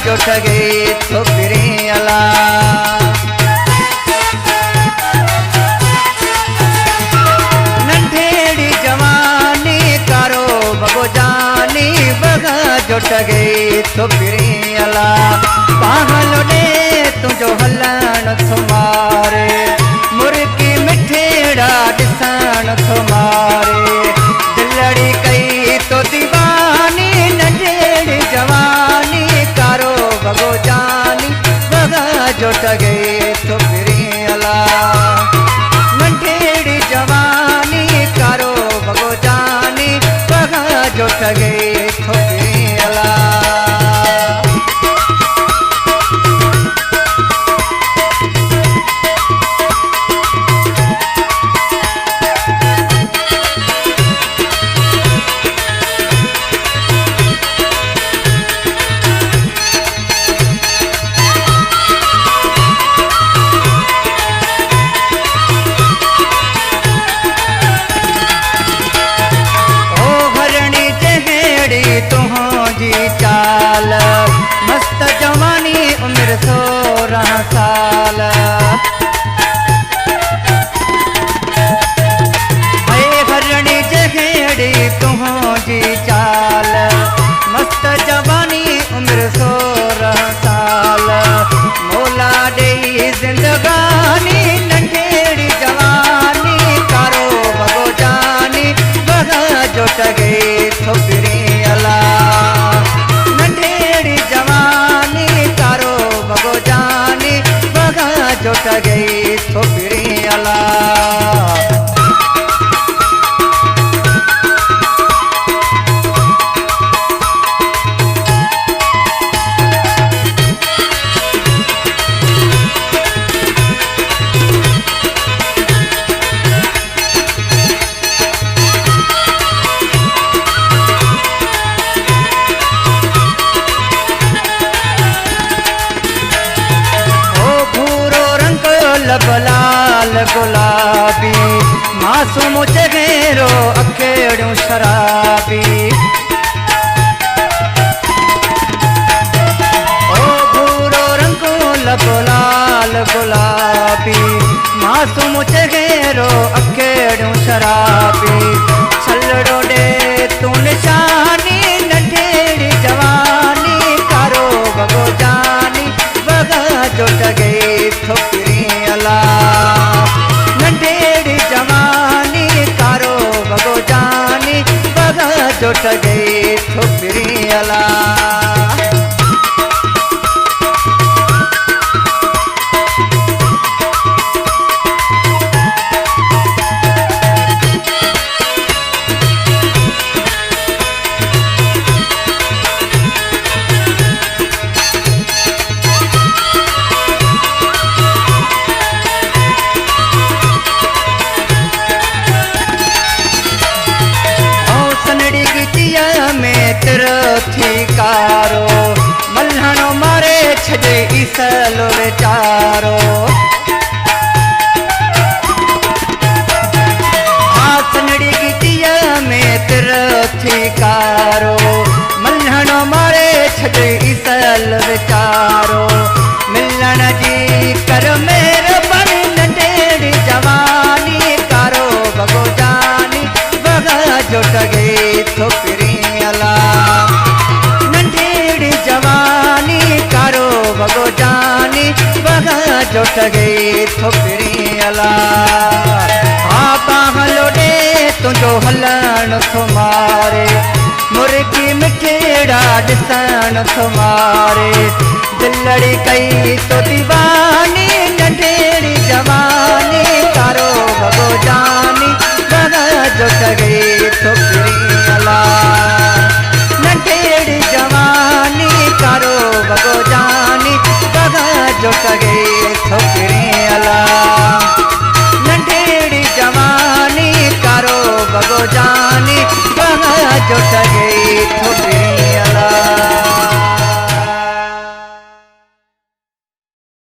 जो ठगे छोकरी अला नंढेड़ी जवानी कारो बगो जानी बगा जो ठगे छोकरी अला पागल ने तुझो हलन थुमारे मुर्गी मिठेड़ा दिसण थुमारे दिलड़ी कई तो दीवानी नंढेड़ी जवानी कारो बगो जानी बगा जो ठगे छोकरी अला नंढेड़ी जवानी कारो बगो जानी बगा जो ठगे छोकरी अला तुझी चाल मस्त जवानी उम्र 16 साल हरणी जहेड़ी तुझी चाल मस्त जवानी उम्र 16 साल मोला दे जिंदगानी नंढेड़ी जवानी कारो बगो जानी बगा जो ठगे छोकरी अला नंढेड़ी जवानी कारो बगो जानी बगा जो ठगे छोकरी अला लब लाल गुलाबी मासूम चेहरो अकेड़ू शराबी ओ भूरो रंग लब लाल गुलाबी मासूम चेहरो अकेड़ू शराबी छलड़ो दे तू निशानी नंढेड़ी जवानी कारो बगो जानी बगा जो ठगे छोकरी अला नंढेड़ी जवानी कारो बगो जानी बगा जो ठगे छोकरी अला थी कारो मल्हणो मारे छजे ईसलो बेचारो आसनड़ी गिटिया में थी कारो मल्हणो मारे छजे ईसल बेचारो मिलन जी कर मेहरबानी नंढेड़ी जवानी कारो बगो जानी बगा जो ठगे छोकरी अला नंढेड़ी जवानी कारो बगो जानी बगा जो ठगे छोकरी अला पागल दे तुझो हलन थुमारे मुर्गी मिठेड़ा दिसण थुमारे दिलड़ी कई तो दीवानी नंढेड़ी जवानी कारो बगो जानी बगा जो ठगे छोकरी अला नंढेड़ी जवानी कारो बगो जानी बगा जो ठगे छोकरी अला नंढेड़ी जवानी कारो बगो जानी बगा जो ठगे छोकरी